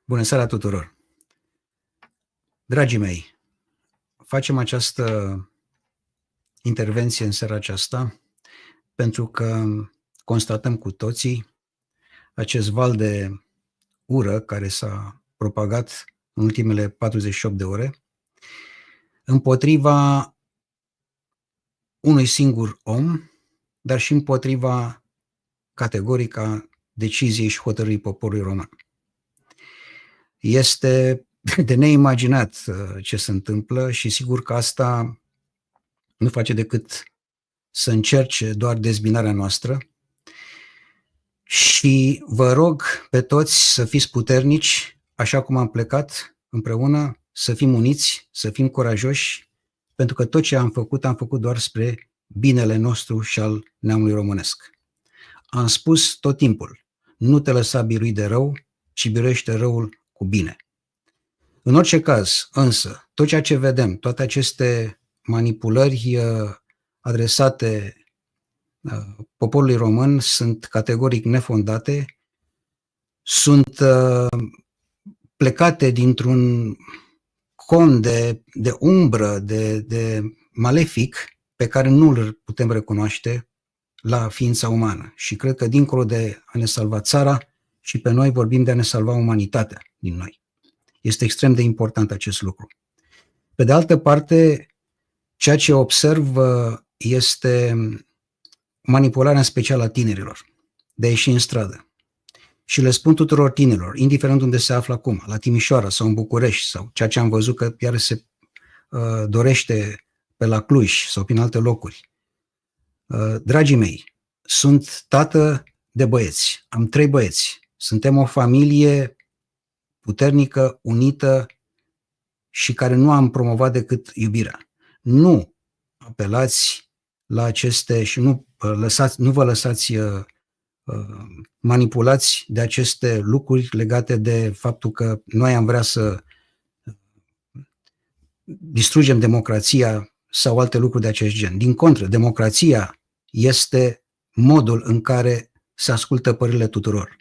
Bună seara tuturor! Dragii mei, facem această intervenție în seara aceasta pentru că constatăm cu toții acest val de ură care s-a propagat în ultimele 48 de ore împotriva unui singur om, dar și împotriva categorică a deciziei și hotărârii poporului român. Este de neimaginat ce se întâmplă și sigur că asta nu face decât să încerce doar dezbinarea noastră și vă rog pe toți să fiți puternici, așa cum am plecat împreună, să fim uniți, să fim curajoși, pentru că tot ce am făcut doar spre binele nostru și al neamului românesc. Am spus tot timpul, nu te lăsa birui de rău, ci biruiește răul cu bine. În orice caz, însă, tot ceea ce vedem, toate aceste manipulări adresate poporului român sunt categoric nefondate, sunt plecate dintr-un con de umbră, de malefic, pe care nu îl putem recunoaște la ființa umană. Și cred că dincolo de a ne salva țara, și pe noi vorbim de a ne salva umanitatea din noi. Este extrem de important acest lucru. Pe de altă parte, ceea ce observ este manipularea în special a tinerilor, de a ieși în stradă. Și le spun tuturor tinerilor, indiferent unde se află acum, la Timișoara sau în București, sau ceea ce am văzut că iar se dorește pe la Cluj sau prin alte locuri. Dragii mei, sunt tată de băieți, am 3 băieți, suntem o familie puternică, unită și care nu am promovat decât iubirea. Nu apelați la aceste și nu vă lăsați manipulați de aceste lucruri legate de faptul că noi am vrea să distrugem democrația sau alte lucruri de acest gen. Din contră, democrația este modul în care se ascultă părerile tuturor.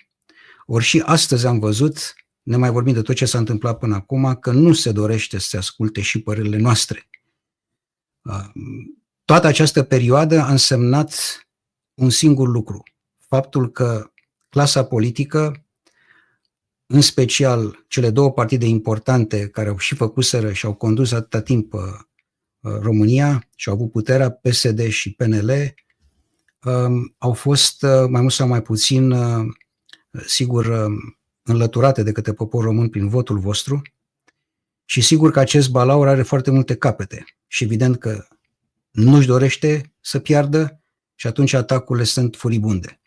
Ori și astăzi am văzut, ne mai vorbim de tot ce s-a întâmplat până acum, că nu se dorește să se asculte și părerile noastre. Toată această perioadă a însemnat un singur lucru, faptul că clasa politică, în special cele 2 partide importante care au și făcuseră și au condus atâta timp România și au avut puterea, PSD și PNL, au fost mai mult sau mai puțin, sigur, înlăturate de către poporul român prin votul vostru și sigur că acest balaur are foarte multe capete și evident că nu-și dorește să piardă și atunci atacurile sunt furibunde.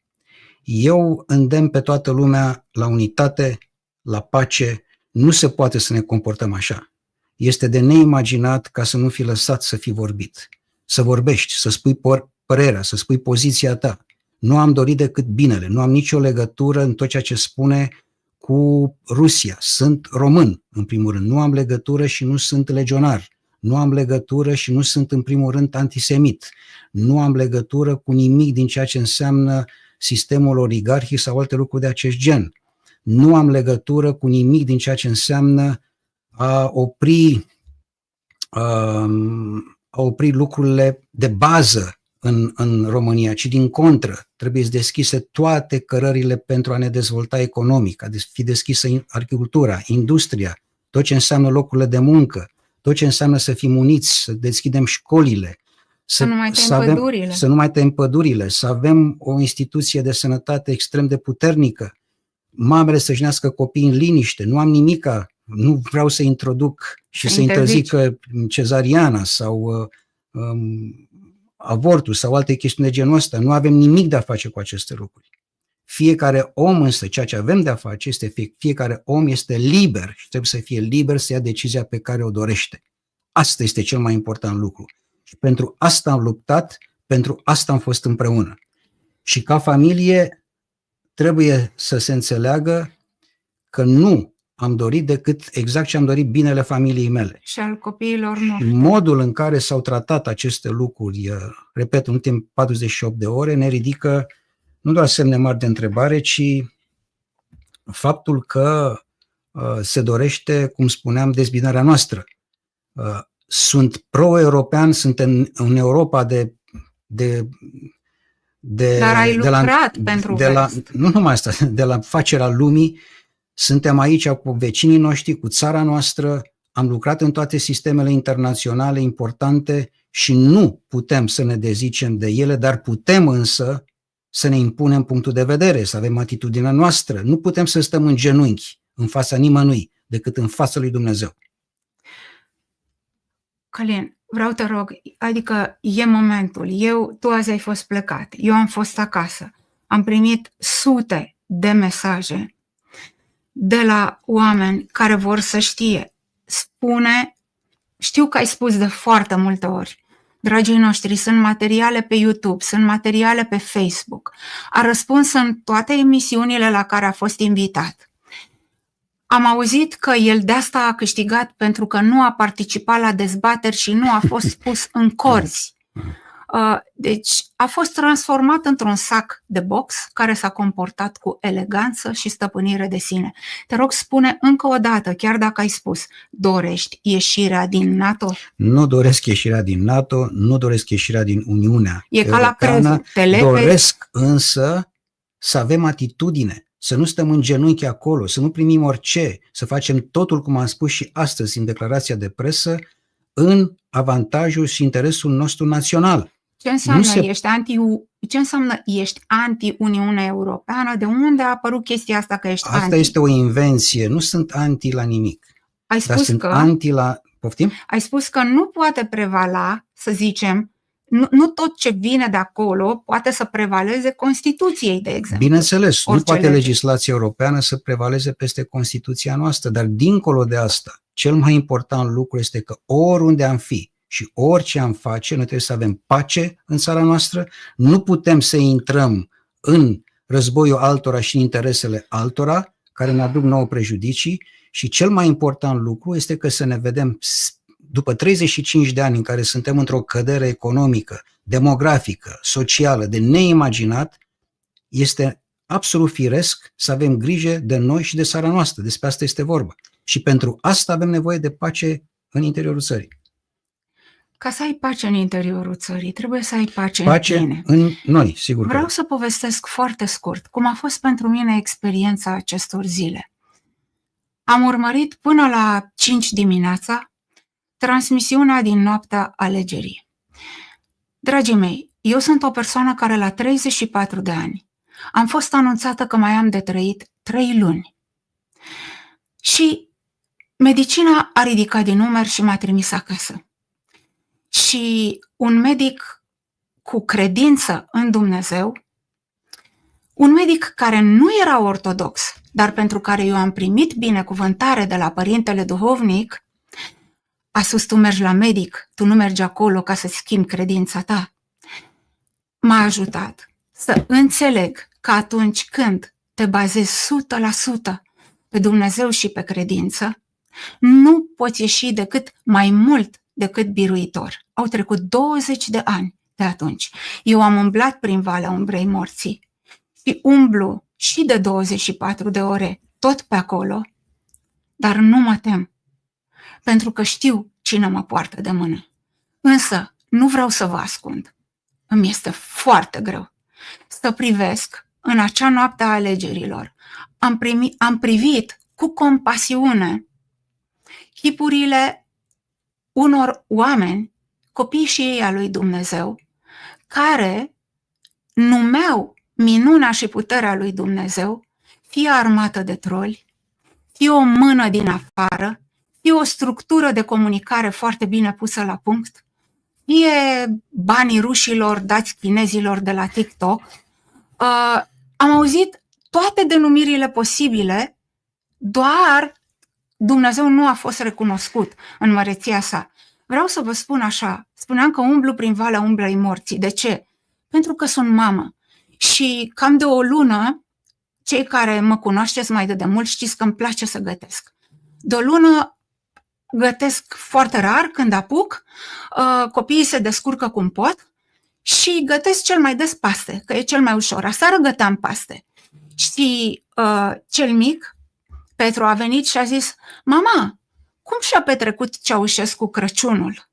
Eu îndemn pe toată lumea la unitate, la pace, nu se poate să ne comportăm așa. Este de neimaginat ca să nu fi lăsat să fi vorbit. Să vorbești, să spui părerea, să spui poziția ta. Nu am dorit decât binele, nu am nicio legătură în tot ceea ce spune cu Rusia. Sunt român, în primul rând. Nu am legătură și nu sunt legionar. Nu am legătură și nu sunt, în primul rând, antisemit. Nu am legătură cu nimic din ceea ce înseamnă sistemul oligarhic sau alte lucruri de acest gen. Nu am legătură cu nimic din ceea ce înseamnă a opri lucrurile de bază în România, ci din contră, trebuie deschise toate cărările pentru a ne dezvolta economic, a fi deschisă agricultura, industria, tot ce înseamnă locurile de muncă, tot ce înseamnă să fim uniți, să deschidem școlile, să nu mai tăiem pădurile, să avem o instituție de sănătate extrem de puternică, mamele să-și nască copii în liniște, nu am nimica, nu vreau să introduc și să interzică cezariana sau avortul sau alte chestiuni de genul ăsta, nu avem nimic de a face cu aceste lucruri. Fiecare om însă, ceea ce avem de a face este fiecare om este liber și trebuie să fie liber să ia decizia pe care o dorește. Asta este cel mai important lucru. Și pentru asta am luptat, pentru asta am fost împreună. Și ca familie trebuie să se înțeleagă că nu am dorit decât exact ce am dorit, binele familiei mele. Și al copiilor noștri. Modul în care s-au tratat aceste lucruri, repet, în timp 48 de ore, ne ridică nu doar semne mari de întrebare, ci faptul că se dorește, cum spuneam, dezbinarea noastră. Sunt pro-european, sunt în Europa Dar ai lucrat pentru Vest. Nu numai asta, de la facerea lumii, suntem aici cu vecinii noștri, cu țara noastră, am lucrat în toate sistemele internaționale importante și nu putem să ne dezicem de ele, dar putem însă să ne impunem punctul de vedere, să avem atitudinea noastră. Nu putem să stăm în genunchi în fața nimănui, decât în fața lui Dumnezeu. Călin, vreau te rog, adică e momentul, tu azi ai fost plecat, eu am fost acasă, am primit sute de mesaje de la oameni care vor să știe. Știu că ai spus de foarte multe ori, dragii noștri, sunt materiale pe YouTube, sunt materiale pe Facebook, a răspuns în toate emisiunile la care a fost invitat. Am auzit că el de asta a câștigat pentru că nu a participat la dezbateri și nu a fost pus în corzi. Deci a fost transformat într-un sac de box care s-a comportat cu eleganță și stăpânire de sine. Te rog, spune încă o dată, chiar dacă ai spus, dorești ieșirea din NATO? Nu doresc ieșirea din NATO, nu doresc ieșirea din Uniunea Europeană. Doresc însă să avem atitudine, să nu stăm în genunchi acolo, să nu primim orice, să facem totul, cum am spus și astăzi în declarația de presă, în avantajul și interesul nostru național. Ce înseamnă ești anti-Uniunea Europeană? De unde a apărut chestia asta că ești anti? Asta este o invenție, nu sunt anti la nimic. Ai spus sunt anti la... Poftim? Ai spus că nu poate prevala, să zicem, nu tot ce vine de acolo poate să prevaleze Constituției, de exemplu. Bineînțeles, nu poate legislația europeană să prevaleze peste Constituția noastră, dar dincolo de asta, cel mai important lucru este că oriunde am fi și orice am face, noi trebuie să avem pace în țara noastră, nu putem să intrăm în războiul altora și în interesele altora, care ne aduc nouă prejudicii, și cel mai important lucru este că să ne vedem, după 35 de ani în care suntem într-o cădere economică, demografică, socială, de neimaginat, este absolut firesc să avem grijă de noi și de țara noastră. Despre asta este vorba. Și pentru asta avem nevoie de pace în interiorul țării. Ca să ai pace în interiorul țării, trebuie să ai pace în tine. În noi, sigur. Vreau să povestesc foarte scurt cum a fost pentru mine experiența acestor zile. Am urmărit până la 5 dimineața transmisiunea din noaptea alegerii. Dragii mei, eu sunt o persoană care la 34 de ani am fost anunțată că mai am de trăit 3 luni. Și medicina a ridicat din numeri și m-a trimis acasă. Și un medic cu credință în Dumnezeu, un medic care nu era ortodox, dar pentru care eu am primit binecuvântare de la părintele duhovnic, a spus: tu mergi la medic, tu nu mergi acolo ca să schimbi credința ta. M-a ajutat să înțeleg că atunci când te bazezi 100% pe Dumnezeu și pe credință, nu poți ieși decât mai mult decât biruitor. Au trecut 20 de ani de atunci. Eu am umblat prin Valea Umbrei Morții și umblu și de 24 de ore tot pe acolo, dar nu mă tem, pentru că știu cine mă poartă de mână. Însă nu vreau să vă ascund. Îmi este foarte greu să privesc în acea noapte a alegerilor. Am privit cu compasiune chipurile unor oameni, copii și ei a lui Dumnezeu, care numeau minunea și puterea lui Dumnezeu, fie armată de troli, fie o mână din afară, fie o structură de comunicare foarte bine pusă la punct, fie banii rușilor dați chinezilor de la TikTok. Am auzit toate denumirile posibile, doar Dumnezeu nu a fost recunoscut în măreția sa. Vreau să vă spun așa, spuneam că umblu prin Valea Umbrei Morții. De ce? Pentru că sunt mamă și cam de o lună, cei care mă cunoașteți mai de mult știți că îmi place să gătesc. De o lună gătesc foarte rar când apuc, copiii se descurcă cum pot și gătesc cel mai des paste, că e cel mai ușor. Aseară găteam paste și cel mic, Petru a venit și a zis: mama, cum și-a petrecut Ceaușescu Crăciunul?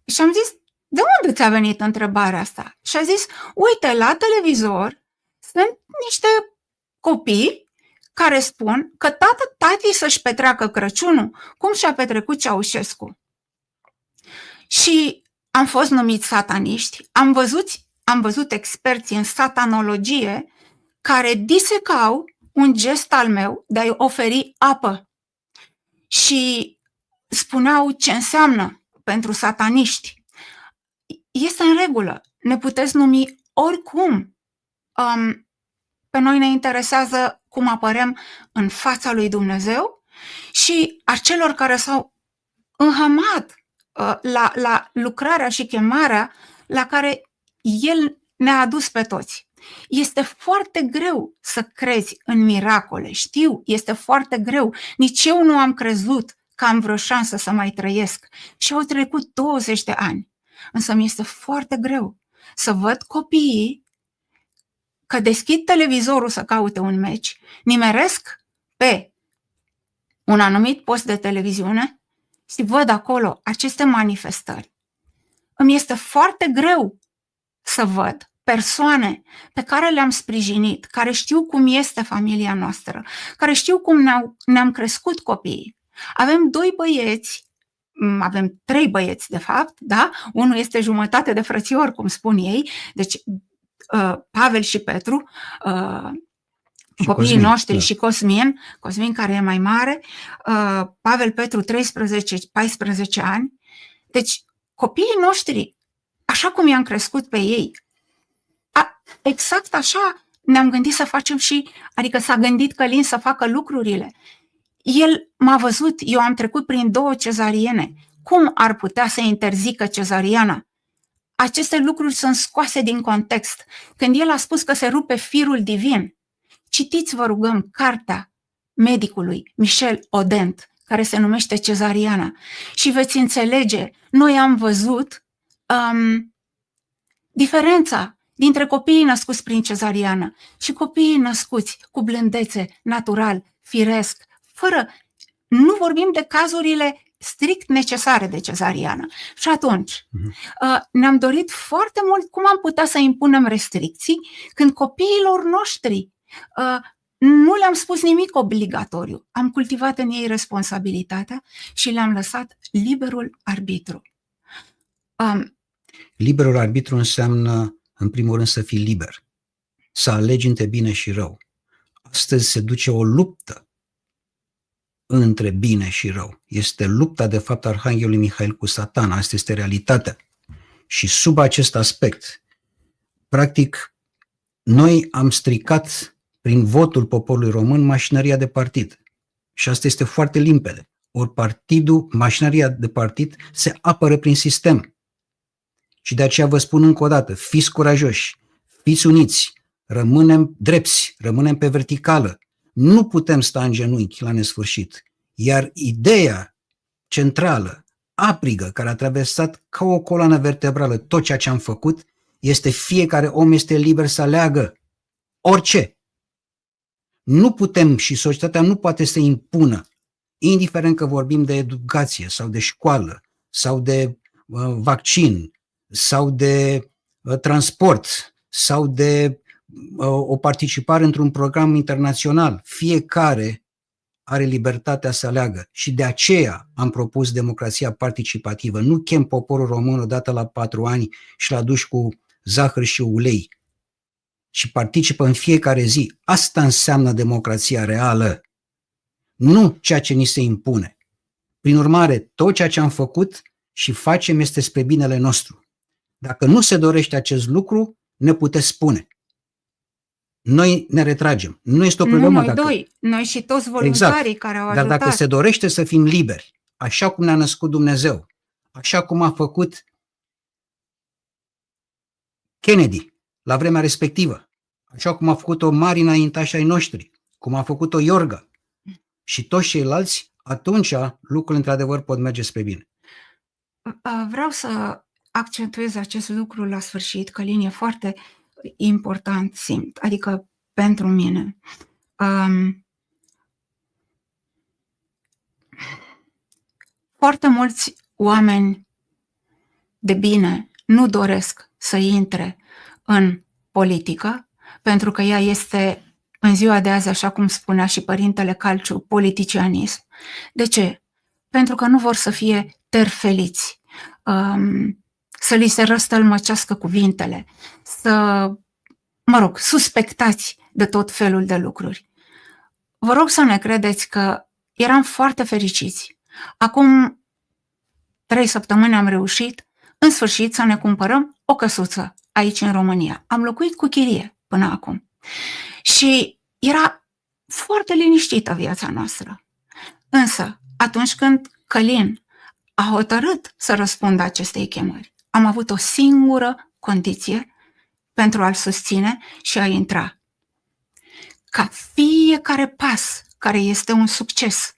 Și am zis: de unde ți-a venit întrebarea asta? Și a zis: uite, la televizor sunt niște copii care spun că tati să-și petreacă Crăciunul cum și-a petrecut Ceaușescu. Și am fost numiți sataniști, am văzut experți în satanologie care disecau un gest al meu de a-i oferi apă și spuneau ce înseamnă pentru sataniști. Este în regulă, ne puteți numi oricum. Pe noi ne interesează cum apărăm în fața lui Dumnezeu și a celor care s-au înhămat la lucrarea și chemarea la care El ne-a adus pe toți. Este foarte greu să crezi în miracole, știu, este foarte greu. Nici eu nu am crezut că am vreo șansă să mai trăiesc și au trecut 20 de ani. Însă mi este foarte greu să văd copiii că deschid televizorul să caute un meci, nimeresc pe un anumit post de televiziune și văd acolo aceste manifestări. Îmi este foarte greu să văd persoane pe care le-am sprijinit, care știu cum este familia noastră, care știu cum ne-am crescut copiii. Avem 2 băieți, avem 3 băieți de fapt, da? Unul este jumătate de frățior, cum spun ei, deci Pavel și Petru, și copiii Cosmin, noștri, da. și Cosmin care e mai mare, Pavel, Petru 13-14 ani. Deci copiii noștri, așa cum i-am crescut pe ei, exact așa ne-am gândit să facem și, adică s-a gândit Călin să facă lucrurile. El m-a văzut, eu am trecut prin 2 cezariene. Cum ar putea să interzică cezariana? Aceste lucruri sunt scoase din context. Când el a spus că se rupe firul divin, citiți, vă rugăm, cartea medicului Michel Odent, care se numește Cezariana, și veți înțelege, noi am văzut diferența dintre copiii născuți prin cezariană și copiii născuți cu blândețe, natural, firesc, fără, nu vorbim de cazurile strict necesare de cezariană. Și atunci ne-am dorit foarte mult cum am putea să impunem restricții când copiilor noștri nu le-am spus nimic obligatoriu. Am cultivat în ei responsabilitatea și le-am lăsat liberul arbitru. Liberul arbitru înseamnă, în primul rând, să fii liber, să alegi între bine și rău. Astăzi se duce o luptă între bine și rău. Este lupta, de fapt, Arhanghelului Mihail cu Satana. Asta este realitatea. Și sub acest aspect, practic, noi am stricat prin votul poporului român mașinăria de partid. Și asta este foarte limpede. Ori mașinăria de partid se apără prin sistem. Și de aceea vă spun încă o dată, fiți curajoși, fiți uniți, rămânem drepți, rămânem pe verticală. Nu putem sta în genunchi la nesfârșit. Iar ideea centrală, aprigă, care a traversat ca o coloană vertebrală tot ceea ce am făcut, este fiecare om este liber să aleagă orice. Nu putem și societatea nu poate să impună, indiferent că vorbim de educație sau de școală sau de vaccin sau de transport sau de o participare într-un program internațional. Fiecare are libertatea să aleagă și de aceea am propus democrația participativă. Nu chem poporul român odată la 4 ani și l-a dus cu zahăr și ulei, și participă în fiecare zi. Asta înseamnă democrația reală, nu ceea ce ni se impune. Prin urmare, tot ceea ce am făcut și facem este spre binele nostru. Dacă nu se dorește acest lucru, ne puteți spune. Noi ne retragem. Nu este o problemă. Nu noi noi și toți voluntarii care au ajutat. Dar dacă se dorește să fim liberi, așa cum ne-a născut Dumnezeu, așa cum a făcut Kennedy la vremea respectivă, așa cum a făcut-o mari înaintași ai noștri, cum a făcut-o Iorga și toți ceilalți, atunci lucrurile într-adevăr pot merge spre bine. Vreau să accentuez acest lucru la sfârșit, Călin, e foarte important, simt, adică pentru mine. Foarte mulți oameni de bine nu doresc să intre în politică, pentru că ea este, în ziua de azi, așa cum spunea și părintele Calciu, politicianism. De ce? Pentru că nu vor să fie terfeliți, să li se răstălmăcească cuvintele, suspectați de tot felul de lucruri. Vă rog să ne credeți că eram foarte fericiți. Acum 3 săptămâni am reușit, în sfârșit, să ne cumpărăm o căsuță aici în România. Am locuit cu chirie până acum. Și era foarte liniștită viața noastră. Însă, atunci când Călin a hotărât să răspundă acestei chemări, am avut o singură condiție pentru a-l susține și a intra. Ca fiecare pas care este un succes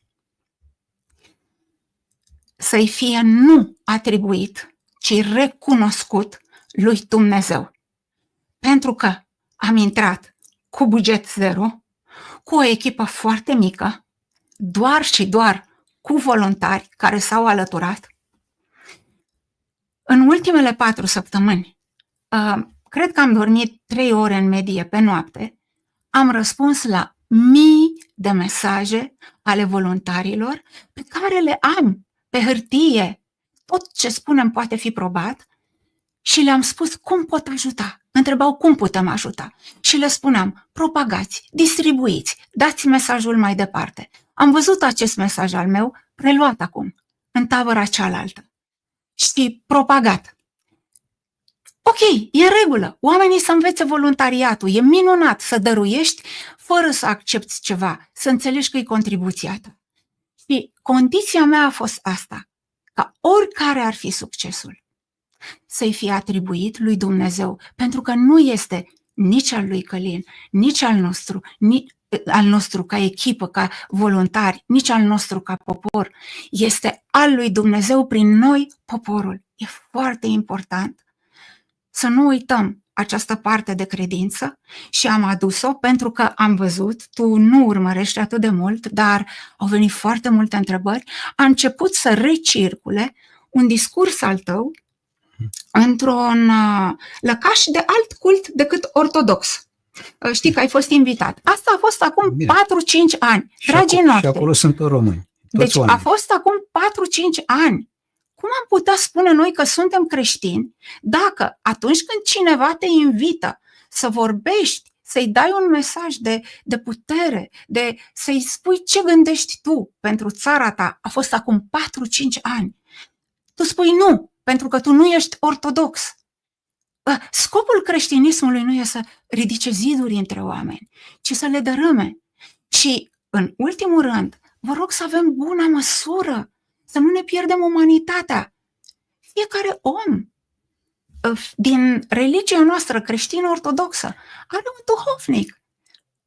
să-i fie nu atribuit, ci recunoscut lui Dumnezeu. Pentru că am intrat cu buget zero, cu o echipă foarte mică, doar și doar cu voluntari care s-au alăturat. În ultimele 4 săptămâni, cred că am dormit 3 ore în medie pe noapte, am răspuns la mii de mesaje ale voluntarilor pe care le am pe hârtie. Tot ce spunem poate fi probat și le-am spus cum pot ajuta. Întrebau cum putem ajuta și le spuneam: propagați, distribuiți, dați mesajul mai departe. Am văzut acest mesaj al meu preluat acum în tabăra cealaltă și propagat. Ok, e în regulă, oamenii să învețe voluntariatul, e minunat să dăruiești fără să accepti ceva, să înțelegi că e contribuția ta. Și condiția mea a fost asta, ca oricare ar fi succesul, să-i fie atribuit lui Dumnezeu, pentru că nu este nici al lui Călin, nici al nostru ca echipă, ca voluntari, nici al nostru ca popor. Este al lui Dumnezeu prin noi, poporul. E foarte important să nu uităm această parte de credință și am adus-o pentru că am văzut, tu nu urmărești atât de mult, dar au venit foarte multe întrebări, a început să recircule un discurs al tău într-un lăcaș de alt cult decât ortodox. Știi că ai fost invitat. Asta a fost acum 4-5 ani, dragii noștri. Și acolo sunt români. Deci a fost acum 4-5 ani. Cum am putea spune noi că suntem creștini dacă atunci când cineva te invită să vorbești, să-i dai un mesaj de putere, să-i spui ce gândești tu pentru țara ta, a fost acum 4-5 ani. Tu spui nu, pentru că tu nu ești ortodox. Scopul creștinismului nu e să ridice ziduri între oameni, ci să le dărâme. Și, în ultimul rând, vă rog să avem buna măsură, să nu ne pierdem umanitatea. Fiecare om din religia noastră creștină-ortodoxă are un duhovnic.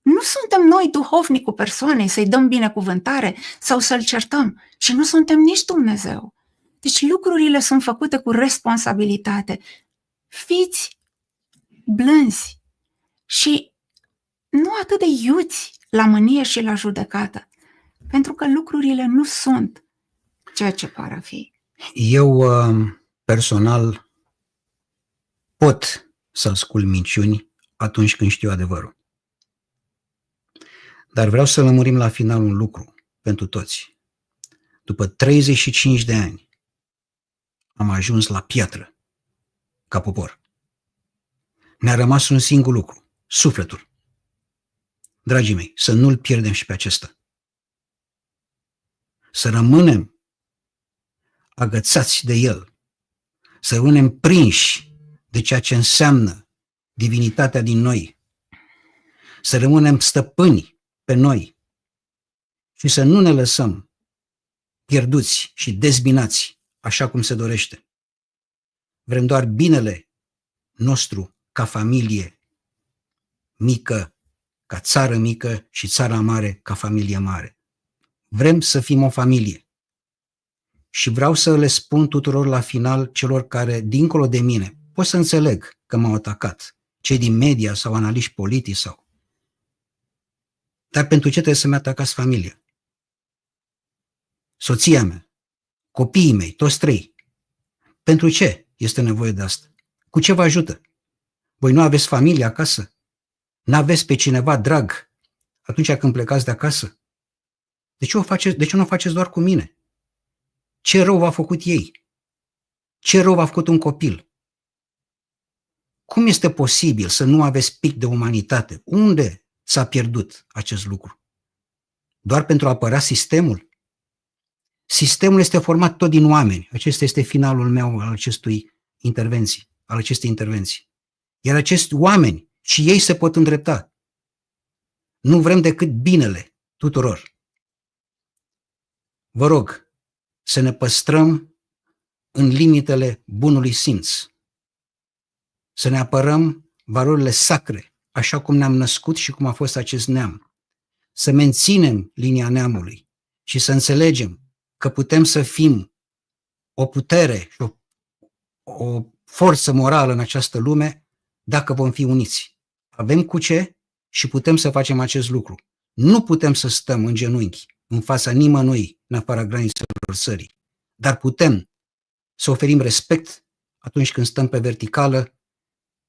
Nu suntem noi duhovnicul persoanei să-i dăm binecuvântare sau să-l certăm și nu suntem nici Dumnezeu. Deci lucrurile sunt făcute cu responsabilitate. Fiți blânzi și nu atât de iuți la mânie și la judecată, pentru că lucrurile nu sunt ceea ce par a fi. Eu personal pot să ascult minciuni atunci când știu adevărul. Dar vreau să lămurim la final un lucru pentru toți. După 35 de ani am ajuns la piatră ca popor. Ne-a rămas un singur lucru, sufletul. Dragii mei, să nu-l pierdem și pe acesta. Să rămânem agățați de el, să rămânem prinși de ceea ce înseamnă divinitatea din noi, să rămânem stăpâni pe noi și să nu ne lăsăm pierduți și dezbinați așa cum se dorește. Vrem doar binele nostru ca familie mică, ca țară mică și țara mare ca familie mare. Vrem să fim o familie. Și vreau să le spun tuturor la final, celor care, dincolo de mine, pot să înțeleg că m-au atacat, cei din media sau analiști politici sau... Dar pentru ce trebuie să-mi atacați familia? Soția mea, copiii mei, toți trei. Pentru ce este nevoie de asta? Cu ce vă ajută? Voi nu aveți familie acasă? N-aveți pe cineva drag atunci când plecați de acasă? De ce nu o faceți doar cu mine? Ce rău v-a făcut ei? Ce rău v-a făcut un copil? Cum este posibil să nu aveți pic de umanitate? Unde s-a pierdut acest lucru? Doar pentru a apăra sistemul? Sistemul este format tot din oameni. Acesta este finalul meu al acestei intervenții. Iar acești oameni și ei se pot îndrepta. Nu vrem decât binele tuturor. Vă rog să ne păstrăm în limitele bunului simț. Să ne apărăm valorile sacre, așa cum ne-am născut și cum a fost acest neam. Să menținem linia neamului și să înțelegem că putem să fim o putere și o forță morală în această lume dacă vom fi uniți. Avem cu ce și putem să facem acest lucru. Nu putem să stăm în genunchi în fața nimănui în afara granițelor țării, dar putem să oferim respect atunci când stăm pe verticală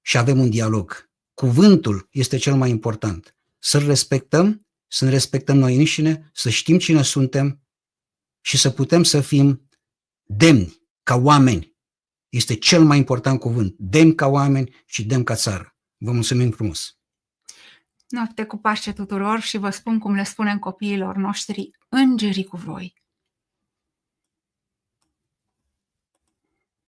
și avem un dialog. Cuvântul este cel mai important. Să-l respectăm, să ne respectăm noi înșine, să știm cine suntem și să putem să fim demni ca oameni. Este cel mai important cuvânt. Demni ca oameni și demni ca țară. Vă mulțumim frumos! Noapte cu pace tuturor și vă spun cum le spunem copiilor noștri, îngerii cu voi.